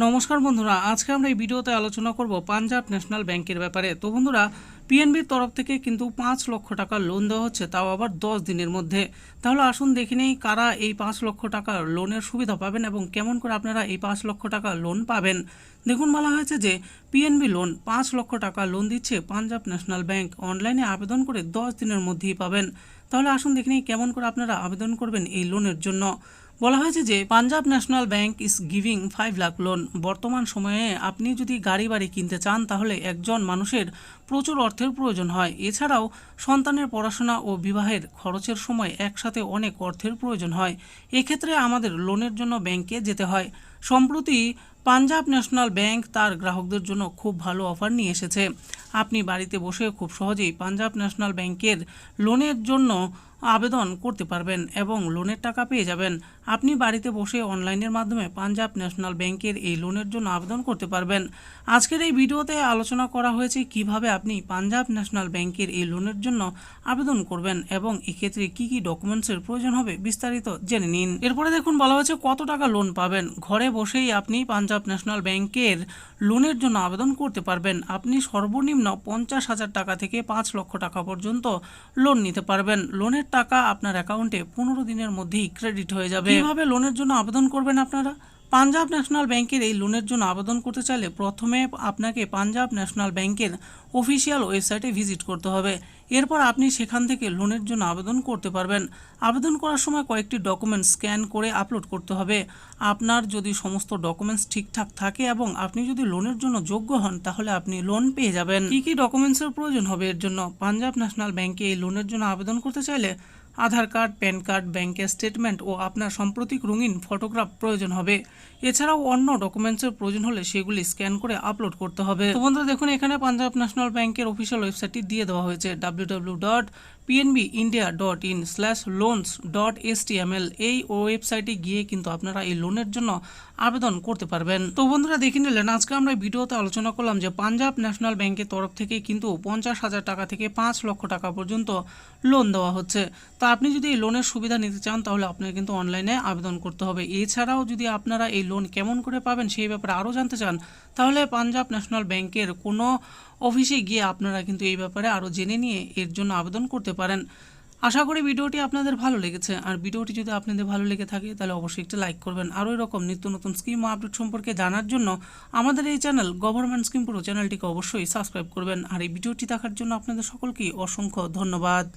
নমস্কার বন্ধুরা, আজকে আমরা এই ভিডিওতে আলোচনা করব পাঞ্জাব ন্যাশনাল ব্যাংকের ব্যাপারে। তো বন্ধুরা, পিএনবির তরফ থেকে কিন্তু 5 লক্ষ টাকা লোন দেওয়া হচ্ছে, তাও আবার 10 দিনের মধ্যে। তাহলে আসুন দেখে নেই কারা এই 5 লক্ষ টাকার লোনের সুবিধা পাবেন এবং কেমন করে আপনারা এই 5 লক্ষ টাকা লোন পাবেন। দেখুন, বলা হয়েছে যে পিএনবি লোন 5 লক্ষ টাকা লোন দিচ্ছে পাঞ্জাব ন্যাশনাল ব্যাংক। অনলাইনে আবেদন করে 10 দিনের মধ্যেই পাবেন। তাহলে আসুন দেখে নিই কেমন করে আপনারা আবেদন করবেন এই লোনের জন্য। বলা হয়েছে যে Punjab national bank is giving 5 lakh loan. বর্তমান সময়ে আপনি যদি গাড়ি বাড়ি কিনতে চান তাহলে একজন মানুষের প্রচুর অর্থের প্রয়োজন হয়। এছাড়াও সন্তানের পড়াশোনা ও বিবাহের খরচের সময় একসাথে অনেক অর্থের প্রয়োজন হয়। এক্ষেত্রে আমাদের লোনের জন্য ব্যাংকে যেতে হয়। সম্প্রতি পাঞ্জাব ন্যাশনাল ব্যাংক তার গ্রাহকদের জন্য খুব ভালো অফার নিয়ে এসেছে। আপনি বাড়িতে বসে খুব সহজেই পাঞ্জাব ন্যাশনাল ব্যাংকের লোনের জন্য আবেদন করতে পারবেন এবং লোনের টাকা পেয়ে যাবেন। আপনি বাড়িতে বসে অনলাইনের মাধ্যমে পাঞ্জাব ন্যাশনাল ব্যাংকের এই লোনের জন্য আবেদন করতে পারবেন। আজকের এই ভিডিওতে আলোচনা করা হয়েছে কিভাবে আপনি পাঞ্জাব ন্যাশনাল ব্যাংকের এই লোনের জন্য আবেদন করবেন এবং এক্ষেত্রে কি কি ডকুমেন্টসের প্রয়োজন হবে বিস্তারিত জেনে নিন। এরপরে দেখুন, বলা হয়েছে কত টাকা লোন পাবেন। ঘরে বসেই আপনি পাঞ্জাব ন্যাশনাল ব্যাংকের লোনের জন্য আবেদন করতে পারবেন। আপনি সর্বনিম্ন 50,000 টাকা থেকে 5 লক্ষ টাকা পর্যন্ত লোন নিতে পারবেন। লোনের টাকা আপনার অ্যাকাউন্টে 15 দিনের মধ্যেই ক্রেডিট হয়ে যাবে। কিভাবে লোনের জন্য আবেদন করবেন আপনারা? পাঞ্জাব ন্যাশনাল ব্যাংকের এই লোনের জন্য আবেদন করতে চাইলে প্রথমে আপনাকে পাঞ্জাব ন্যাশনাল ব্যাংকের অফিসিয়াল ওয়েবসাইটে ভিজিট করতে হবে। এরপর আপনি সেখান থেকে লোনের জন্য আবেদন করতে পারবেন। আবেদন করার সময় কয়েকটি ডকুমেন্টস স্ক্যান করে আপলোড করতে হবে। আপনার যদি সমস্ত ডকুমেন্টস ঠিকঠাক থাকে এবং আপনি যদি লোনের জন্য যোগ্য হন তাহলে আপনি লোন পেয়ে যাবেন। কী কী ডকুমেন্টসের প্রয়োজন হবে এর জন্য? পাঞ্জাব ন্যাশনাল ব্যাংকে এই লোনের জন্য আবেদন করতে চাইলে আধার কার্ড, প্যান কার্ড, ব্যাংকের স্টেটমেন্ট ও আপনার সাম্প্রতিক রঙিন ফটোগ্রাফ প্রয়োজন হবে। এছাড়াও অন্য ডকুমেন্টসের প্রয়োজন হলে সেগুলি স্ক্যান করে আপলোড করতে হবে। তো বন্ধুরা দেখুন, এখানে পাঞ্জাব ন্যাশনাল ব্যাংকের অফিসিয়াল ওয়েবসাইটটি দিয়ে দেওয়া হয়েছে www.pnbindia.in/loans.html। এই ওয়েবসাইটে গিয়ে কিন্তু আপনারা এই লোনের জন্য আবেদন করতে পারবেন। তো বন্ধুরা দেখে নিলেন, আজকে আমরা ভিডিওতে আলোচনা করলাম যে পাঞ্জাব ন্যাশনাল ব্যাংকের তরফ থেকে কিন্তু 50,000 টাকা থেকে 5 লক্ষ টাকা পর্যন্ত লোন দেওয়া হচ্ছে। তো আপনি যদি এই লোনের সুবিধা নিতে চান তাহলে আপনাকে কিন্তু অনলাইনে আবেদন করতে হবে। এছাড়াও যদি আপনারা এই লোন কেমন করে পাবেন সেই ব্যাপারে আরও জানতে চান তাহলে পাঞ্জাব ন্যাশনাল ব্যাংকের কোনো অফিসে গিয়ে আপনারা কিন্তু এই ব্যাপারে আরও জেনে নিয়ে এর জন্য আবেদন করতে পারেন। আশা করি ভিডিওটি আপনাদের ভালো লেগেছে। আর ভিডিওটি যদি আপনাদের ভালো লেগে থাকে তাহলে অবশ্যই একটি লাইক করবেন। আরও এরকম নিত্য নতুন স্কিম ও আপডেট সম্পর্কে জানার জন্য আমাদের এই চ্যানেল গভর্নমেন্ট স্কিম পুরো চ্যানেলটিকে অবশ্যই সাবস্ক্রাইব করবেন। আর এই ভিডিওটি দেখার জন্য আপনাদের সকলকেই অসংখ্য ধন্যবাদ।